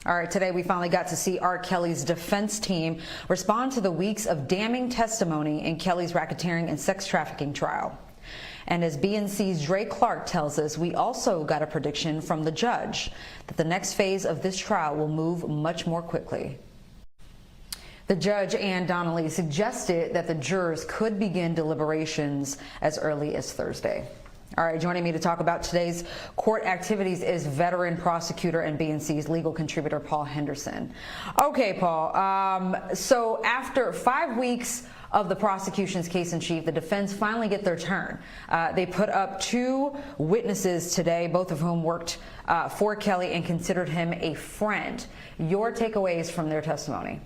All right, today we finally got to see R. Kelly's defense team respond to the weeks of damning testimony in Kelly's racketeering and sex trafficking trial. And as BNC's Dre Clark tells us, we also got a prediction from the judge that the next phase of this trial will move much more quickly. The judge, Ann Donnelly, suggested that the jurors could begin deliberations as early as Thursday. All right, joining me to talk about today's court activities is veteran prosecutor and BNC's legal contributor, Paul Henderson. Okay, Paul, so after 5 weeks of the prosecution's case in chief, the defense finally get their turn. They put up 2 witnesses today, both of whom worked for Kelly and considered him a friend. Your takeaways from their testimony?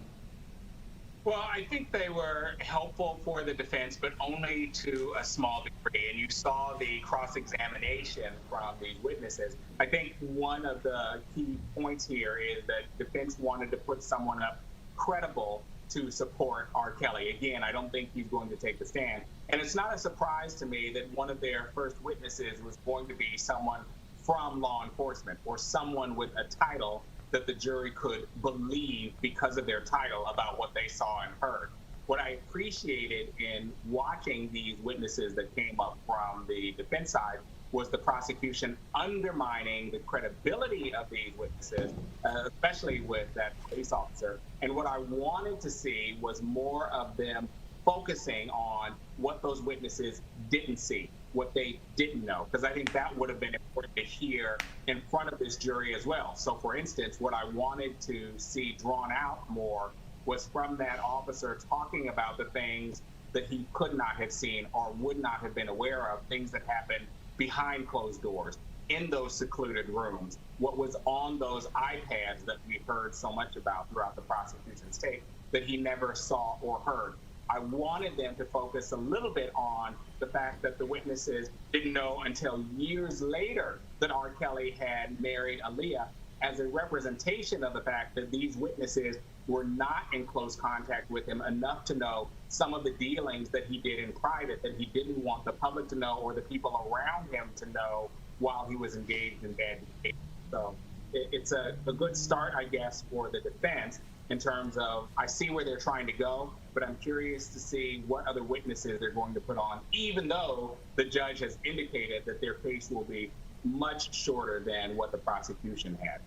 Well, I think they were helpful for the defense, but only to a small degree. And you saw the cross-examination from these witnesses. I think one of the key points here is that defense wanted to put someone up credible to support R. Kelly. Again, I don't think he's going to take the stand. And it's not a surprise to me that one of their first witnesses was going to be someone from law enforcement or someone with a title that the jury could believe because of their title about what they saw and heard. What I appreciated in watching these witnesses that came up from the defense side was the prosecution undermining the credibility of these witnesses, especially with that police officer. And what I wanted to see was more of them focusing on what those witnesses didn't see, what they didn't know, because I think that would have been important to hear in front of this jury as well. So for instance, what I wanted to see drawn out more was from that officer talking about the things that he could not have seen or would not have been aware of, things that happened behind closed doors, in those secluded rooms, what was on those iPads that we heard so much about throughout the prosecution's tape that he never saw or heard. I wanted them to focus a little bit on the fact that the witnesses didn't know until years later that R. Kelly had married Aaliyah, as a representation of the fact that these witnesses were not in close contact with him enough to know some of the dealings that he did in private that he didn't want the public to know or the people around him to know while he was engaged in bad behavior. So it's a good start, I guess, for the defense in terms of, I see where they're trying to go, but I'm curious to see what other witnesses they're going to put on, even though the judge has indicated that their case will be much shorter than what the prosecution had.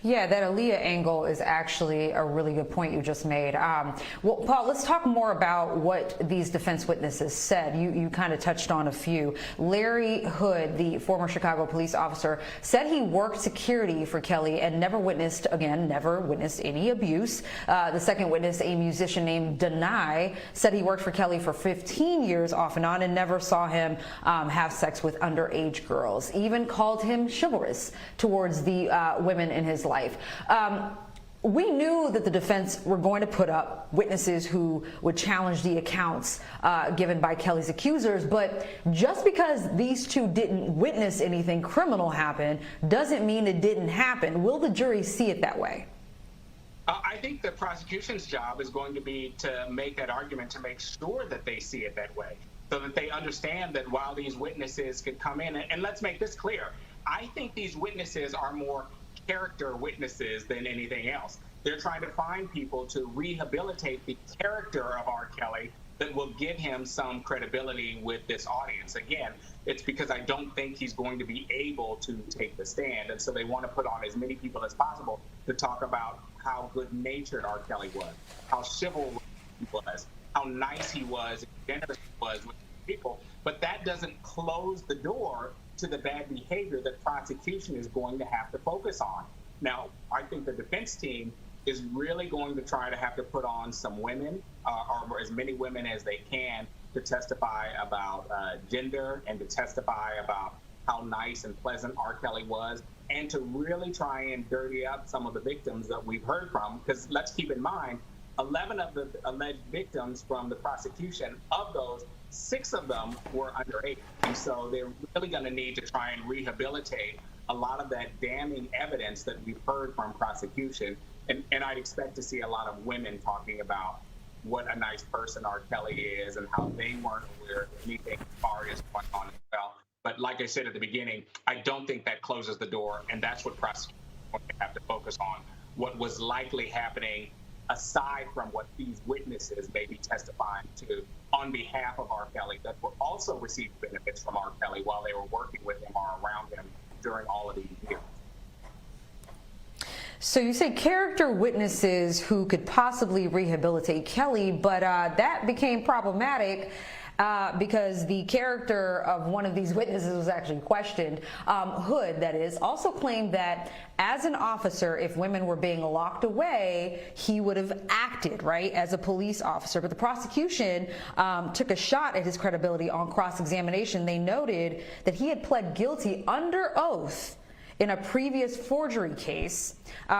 Yeah, that Aaliyah angle is actually a really good point you just made. Well, Paul, let's talk more about what these defense witnesses said. You kind of touched on a few. Larry Hood, the former Chicago police officer, said he worked security for Kelly and never witnessed any abuse. The second witness, a musician named Denai, said he worked for Kelly for 15 years off and on and never saw him have sex with underage girls. Even called him chivalrous towards the women in his life. We knew that the defense were going to put up witnesses who would challenge the accounts given by Kelly's accusers, but just because these 2 didn't witness anything criminal happen doesn't mean it didn't happen. Will the jury see it that way? I think the prosecution's job is going to be to make that argument, to make sure that they see it that way, so that they understand that while these witnesses could come in, and let's make this clear, I think these witnesses are more character witnesses than anything else. They're trying to find people to rehabilitate the character of R. Kelly that will give him some credibility with this audience. Again, it's because I don't think he's going to be able to take the stand. And so they want to put on as many people as possible to talk about how good-natured R. Kelly was, how chivalrous he was, how nice he was, and generous he was with people. But that doesn't close the door to the bad behavior that prosecution is going to have to focus on. Now, I think the defense team is really going to try to have to put on some women, or as many women as they can, to testify about gender and to testify about how nice and pleasant R. Kelly was, and to really try and dirty up some of the victims that we've heard from. Because let's keep in mind, 11 of the alleged victims from the prosecution, of those, 6 of them were underage. And so they're really going to need to try and rehabilitate a lot of that damning evidence that we've heard from prosecution. And I'd expect to see a lot of women talking about what a nice person R. Kelly is and how they weren't aware of anything nefarious going on as well. But like I said at the beginning, I don't think that closes the door, and that's what prosecutors going to have to focus on what was likely happening aside from what these witnesses may be testifying to on behalf of R. Kelly that were also received benefits from R. Kelly while they were working with him or around him during all of these years. So you say character witnesses who could possibly rehabilitate Kelly, but that became problematic because the character of one of these witnesses was actually questioned. Hood, that is, also claimed that as an officer, if women were being locked away, he would have acted, right, as a police officer. But the prosecution took a shot at his credibility on cross-examination. They noted that he had pled guilty under oath in a previous forgery case,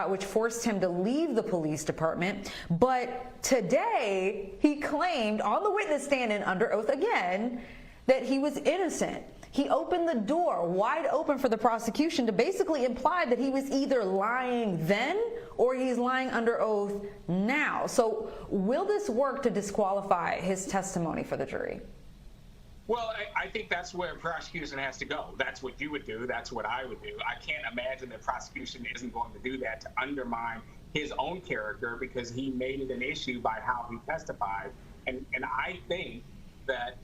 which forced him to leave the police department. But today, he claimed on the witness stand and under oath again that he was innocent. He opened the door wide open for the prosecution to basically imply that he was either lying then or he's lying under oath now. So will this work to disqualify his testimony for the jury? Well, I think that's where prosecution has to go. That's what you would do. That's what I would do. I can't imagine that prosecution isn't going to do that to undermine his own character because he made it an issue by how he testified. And I think that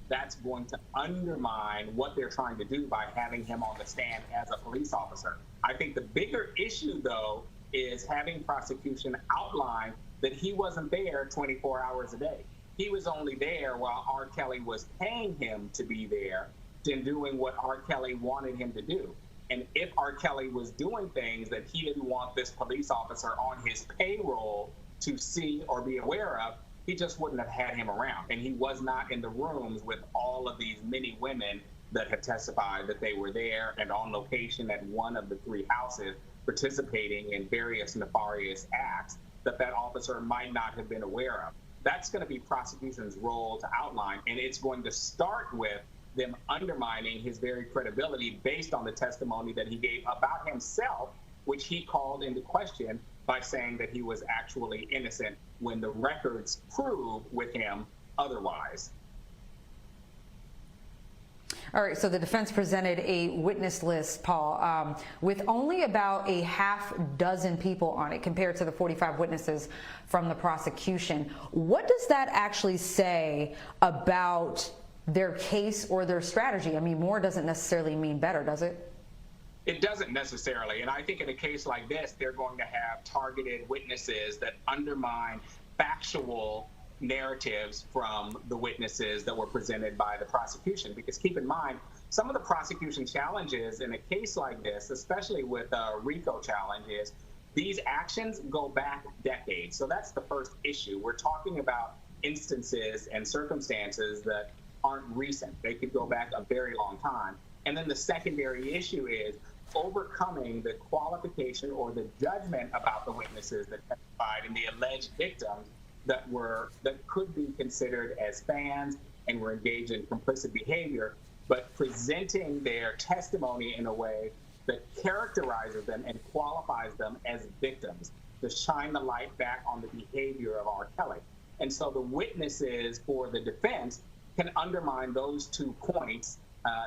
that's going to undermine what they're trying to do by having him on the stand as a police officer. I think the bigger issue, though, is having prosecution outline that he wasn't there 24 hours a day. He was only there while R. Kelly was paying him to be there and doing what R. Kelly wanted him to do. And if R. Kelly was doing things that he didn't want this police officer on his payroll to see or be aware of, he just wouldn't have had him around. And he was not in the rooms with all of these many women that have testified that they were there and on location at one of the three houses participating in various nefarious acts that officer might not have been aware of. That's going to be prosecution's role to outline, and it's going to start with them undermining his very credibility based on the testimony that he gave about himself, which he called into question by saying that he was actually innocent when the records prove with him otherwise. All right, so the defense presented a witness list, Paul, with only about a half dozen people on it compared to the 45 witnesses from the prosecution. What does that actually say about their case or their strategy? I mean, more doesn't necessarily mean better, does it? It doesn't necessarily, and I think in a case like this, they're going to have targeted witnesses that undermine factual narratives from the witnesses that were presented by the prosecution. Because keep in mind, some of the prosecution challenges in a case like this, especially with RICO challenges, these actions go back decades. So that's the first issue. We're talking about instances and circumstances that aren't recent. They could go back a very long time. And then the secondary issue is overcoming the qualification or the judgment about the witnesses that testified and the alleged victims that could be considered as fans and were engaged in complicit behavior, but presenting their testimony in a way that characterizes them and qualifies them as victims to shine the light back on the behavior of R. Kelly. And so the witnesses for the defense can undermine those 2 points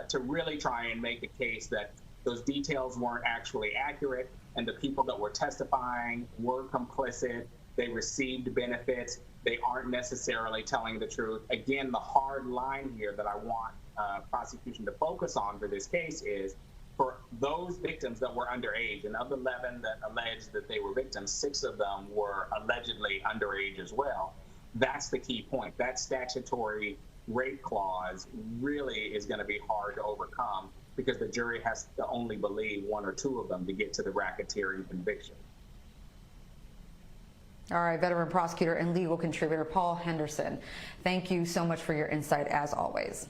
to really try and make the case that those details weren't actually accurate and the people that were testifying were complicit. They received benefits. They aren't necessarily telling the truth. Again, the hard line here that I want prosecution to focus on for this case is for those victims that were underage, and of the 11 that alleged that they were victims, 6 of them were allegedly underage as well. That's the key point. That statutory rape clause really is going to be hard to overcome because the jury has to only believe 1 or 2 of them to get to the racketeering conviction. All right, veteran prosecutor and legal contributor Paul Henderson, thank you so much for your insight as always.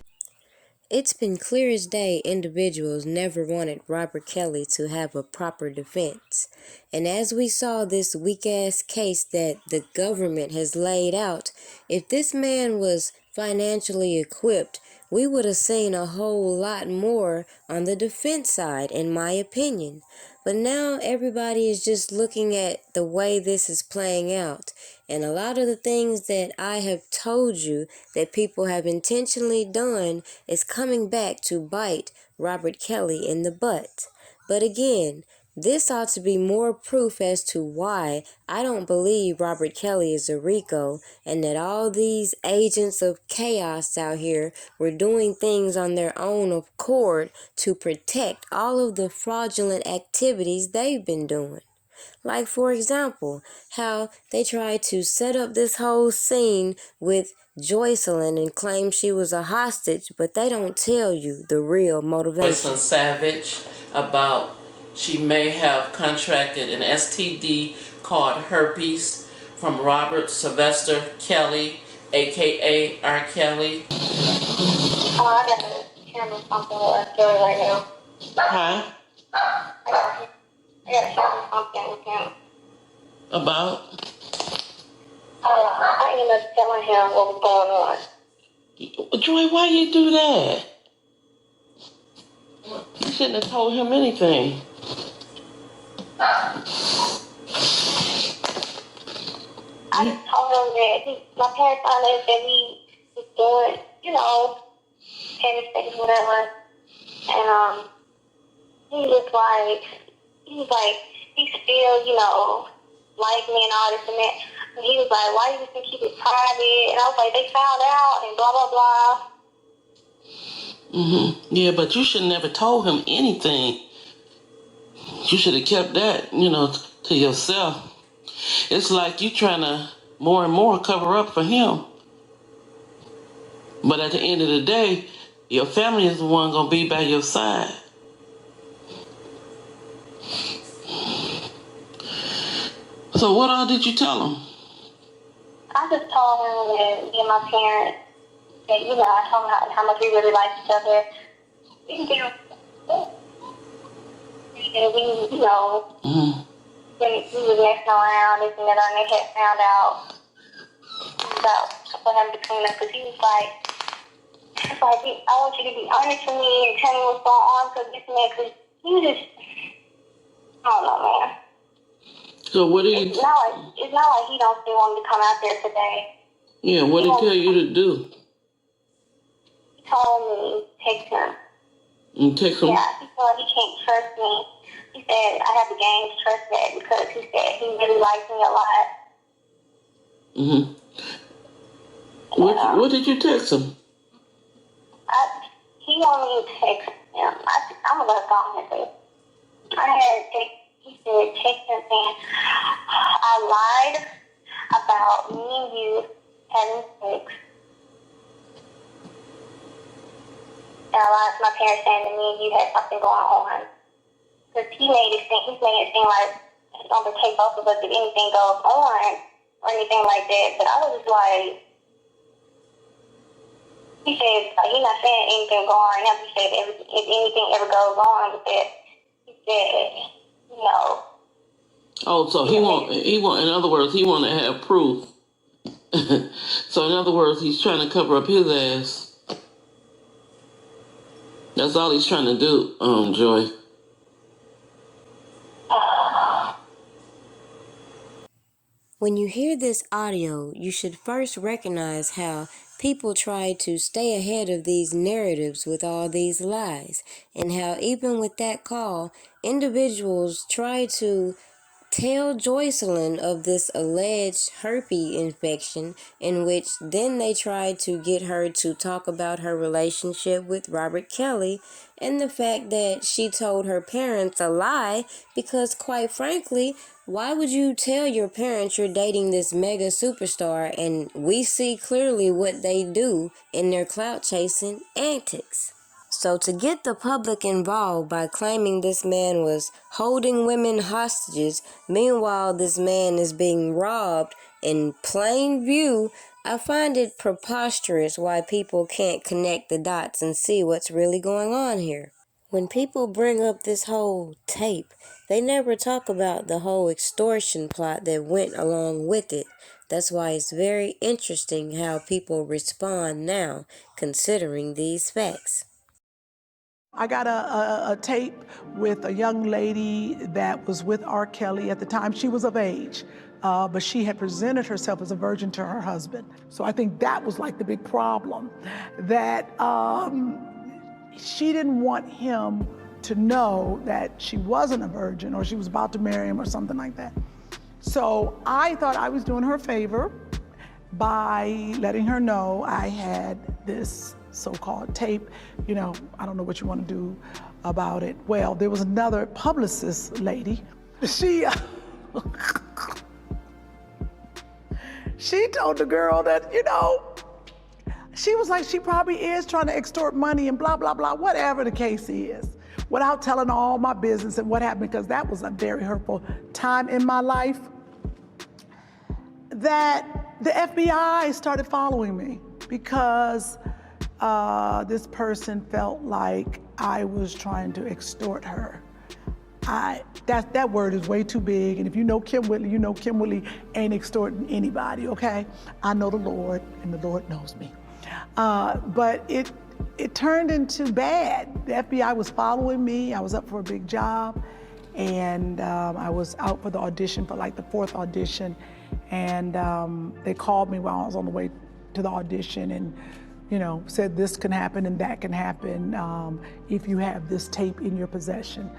It's been clear as day individuals never wanted Robert Kelly to have a proper defense. And as we saw this weak-ass case that the government has laid out, if this man was financially equipped, we would have seen a whole lot more on the defense side, in my opinion. But now everybody is just looking at the way this is playing out. And a lot of the things that I have told you that people have intentionally done is coming back to bite Robert Kelly in the butt. But again, This ought to be more proof as to why I don't believe Robert Kelly is a Rico and that all these agents of chaos out here were doing things on their own accord to protect all of the fraudulent activities they've been doing. Like, for example, how they tried to set up this whole scene with Joycelyn and claim she was a hostage, but they don't tell you the real motivation. Joycelyn Savage about she may have contracted an STD called herpes from Robert Sylvester Kelly, aka R. Kelly. Oh, I got to handle something with R. Kelly right now. Huh? I got to handle something with him. About? I ended up telling him what was going on. Joy, why you do that? You shouldn't have told him anything. I just told him that my parents found out that we was doing, having sex, whatever. And he was like, he still, like me and all this and that. And he was like, why you just keep it private? And I was like, they found out and blah, blah, blah. Mm-hmm. Yeah, but you should never told him anything. You should have kept that, to yourself. It's like you trying to more and more cover up for him. But at the end of the day, your family is the one going to be by your side. So what all did you tell him? I just told him that me and my parents, that, I told him how much we really like each other. And we, when we was messing around, this and that, and they had found out about what happened between us, because he was like, I want you to be honest with me and tell me what's going on, because this man, because he was just, I don't know, man. So what did it's not like he don't still want me to come out there today. Yeah, what did he tell you to do? He told me text him. You text him? Yeah, he said he can't trust me. He said I have to gain his trust back because he said he really likes me a lot. Mm-hmm. What did you text him? He want me to text him. I'm going to go on and say, I had text. He said, text him saying, I lied about me and you having sex. And I lied to my parents saying that me and you had something going on. Because he made it seem like it's going to take both of us if anything goes on or anything like that. But I was just like, he said, he's not saying anything going on right now. He said, if anything ever goes on with that, he said, no. Oh, so he want, in other words, he want to have proof. So in other words, he's trying to cover up his ass. That's all he's trying to do, Joy. When you hear this audio, you should first recognize how people try to stay ahead of these narratives with all these lies, and how even with that call, individuals try to tell Joycelyn of this alleged herpes infection, in which then they tried to get her to talk about her relationship with Robert Kelly and the fact that she told her parents a lie, because quite frankly, why would you tell your parents you're dating this mega superstar and we see clearly what they do in their clout chasing antics? So to get the public involved by claiming this man was holding women hostages, meanwhile this man is being robbed in plain view, I find it preposterous why people can't connect the dots and see what's really going on here. When people bring up this whole tape, they never talk about the whole extortion plot that went along with it. That's why it's very interesting how people respond now, considering these facts. I got a tape with a young lady that was with R. Kelly at the time. She was of age, but she had presented herself as a virgin to her husband. So I think that was like the big problem, that she didn't want him to know that she wasn't a virgin or she was about to marry him or something like that. So I thought I was doing her a favor by letting her know I had this so-called tape. You know, I don't know what you want to do about it. Well, there was another publicist lady. She told the girl that, you know, she was like, she probably is trying to extort money and blah, blah, blah, whatever the case is, without telling all my business and what happened, because that was a very hurtful time in my life, that the FBI started following me because this person felt like I was trying to extort her. That word is way too big, and if you know Kym Whitley, you know Kym Whitley ain't extorting anybody, okay? I know the Lord, and the Lord knows me. But it turned into bad. The FBI was following me. I was up for a big job, and I was out for the audition, for like the 4th audition, and they called me while I was on the way to the audition and, you know, said this can happen and that can happen if you have this tape in your possession.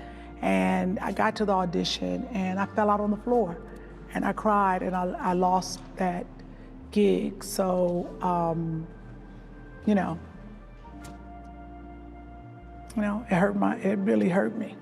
And I got to the audition and I fell out on the floor and I cried and I lost that gig. So, you know, it really hurt me.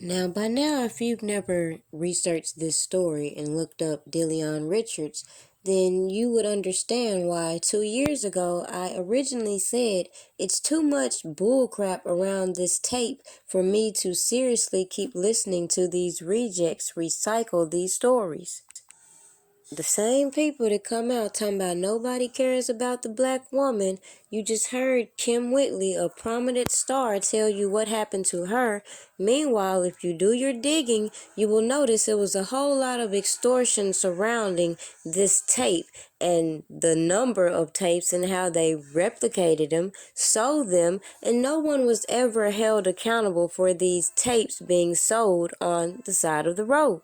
Now, by now, if you've never researched this story and looked up DeLeon Richards, then you would understand why 2 years ago I originally said it's too much bullcrap around this tape for me to seriously keep listening to these rejects recycle these stories. The same people that come out talking about nobody cares about the black woman, you just heard Kym Whitley, a prominent star, tell you what happened to her. Meanwhile, if you do your digging, you will notice there was a whole lot of extortion surrounding this tape and the number of tapes and how they replicated them, sold them, and no one was ever held accountable for these tapes being sold on the side of the road.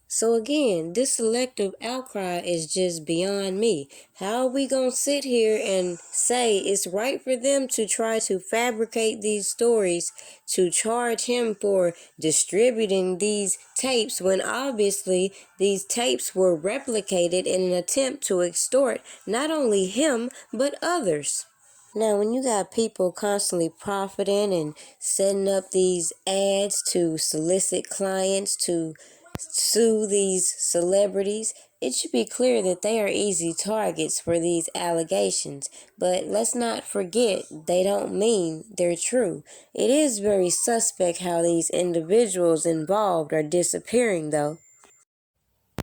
So again, this selective outcry is just beyond me. How are we going to sit here and say it's right for them to try to fabricate these stories to charge him for distributing these tapes when obviously these tapes were replicated in an attempt to extort not only him but others? Now, when you got people constantly profiting and setting up these ads to solicit clients to sue these celebrities, it should be clear that they are easy targets for these allegations. But let's not forget, they don't mean they're true. It is very suspect how these individuals involved are disappearing, though.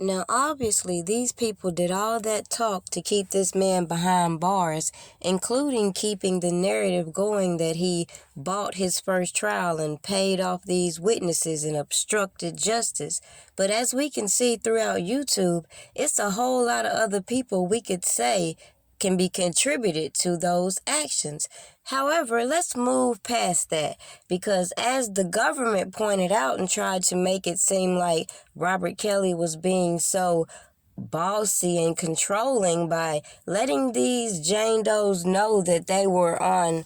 Now, obviously, these people did all that talk to keep this man behind bars, including keeping the narrative going that he bought his first trial and paid off these witnesses and obstructed justice. But as we can see throughout YouTube, it's a whole lot of other people we could say can be contributed to those actions. However, let's move past that, because as the government pointed out and tried to make it seem like Robert Kelly was being so bossy and controlling by letting these Jane Does know that they were on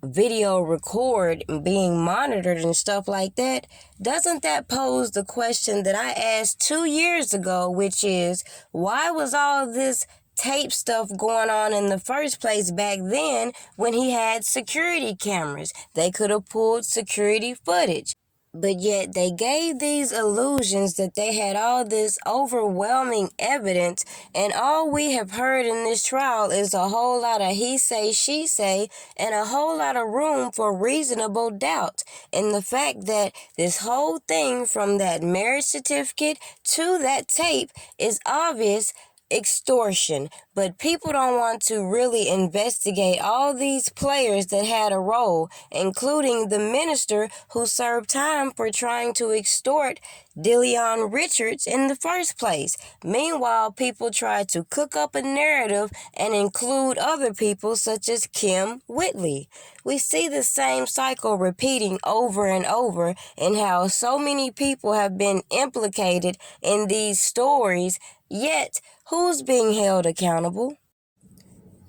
video record and being monitored and stuff like that, doesn't that pose the question that I asked 2 years ago, which is, why was all this tape stuff going on in the first place back then when he had security cameras? They could have pulled security footage. But yet they gave these illusions that they had all this overwhelming evidence, and all we have heard in this trial is a whole lot of he say, she say, and a whole lot of room for reasonable doubt. And the fact that this whole thing from that marriage certificate to that tape is obvious extortion, but people don't want to really investigate all these players that had a role, including the minister who served time for trying to extort DeLeon Richards in the first place. Meanwhile, people try to cook up a narrative and include other people such as Kym Whitley. We see the same cycle repeating over and over in how so many people have been implicated in these stories, yet who's being held accountable?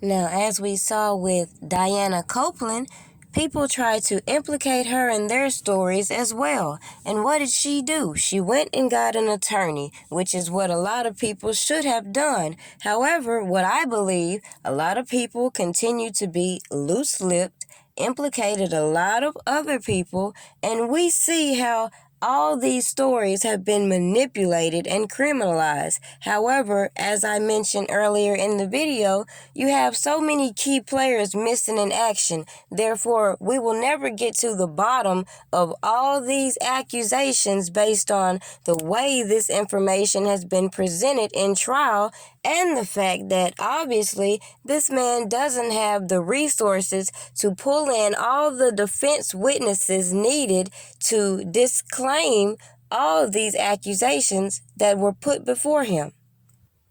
Now, as we saw with Diana Copeland, people tried to implicate her in their stories as well. And what did she do? She went and got an attorney, which is what a lot of people should have done. However, what I believe, a lot of people continue to be loose-lipped, implicated a lot of other people, and we see how all these stories have been manipulated and criminalized. However, as I mentioned earlier in the video, you have so many key players missing in action. Therefore, we will never get to the bottom of all these accusations based on the way this information has been presented in trial and the fact that obviously this man doesn't have the resources to pull in all the defense witnesses needed to disclaim all of these accusations that were put before him.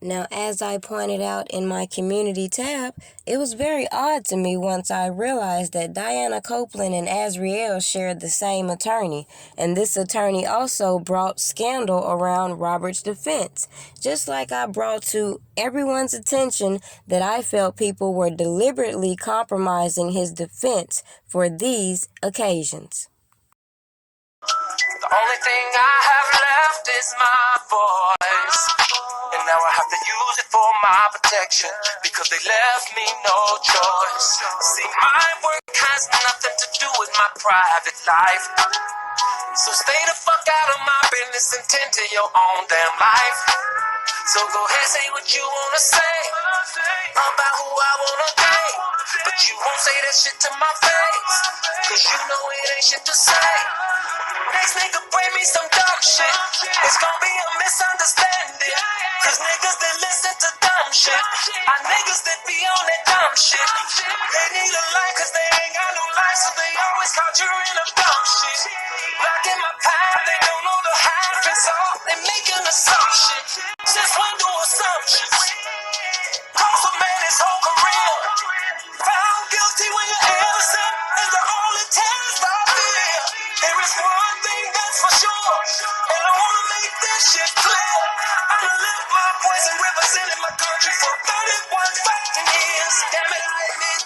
Now, as I pointed out in my community tab, it was very odd to me once I realized that Diana Copeland and Azriel shared the same attorney, and this attorney also brought scandal around Robert's defense, just like I brought to everyone's attention that I felt people were deliberately compromising his defense for these occasions. The only thing I have left is my voice, and now I have to use it for my protection, because they left me no choice. See, my work has nothing to do with my private life, so stay the fuck out of my business and tend to your own damn life. So go ahead, say what you wanna say about who I wanna date, but you won't say that shit to my face, cause you know it ain't shit to say. Next nigga bring me some dumb shit, it's gonna be a misunderstanding, cause niggas that listen to dumb shit are niggas that be on that dumb shit. They need a life cause they ain't got no life, so they always conjuring up dumb shit. Blocking my path, they don't know the half, and so they making assumptions. Since when do assumptions? Cost a man his whole career. Found guilty when you're innocent is the only test I fear. There is one thing that's for sure, and I wanna make this shit clear. I done lived my voice and represented my country for 31 fucking years. Damn it, I admit.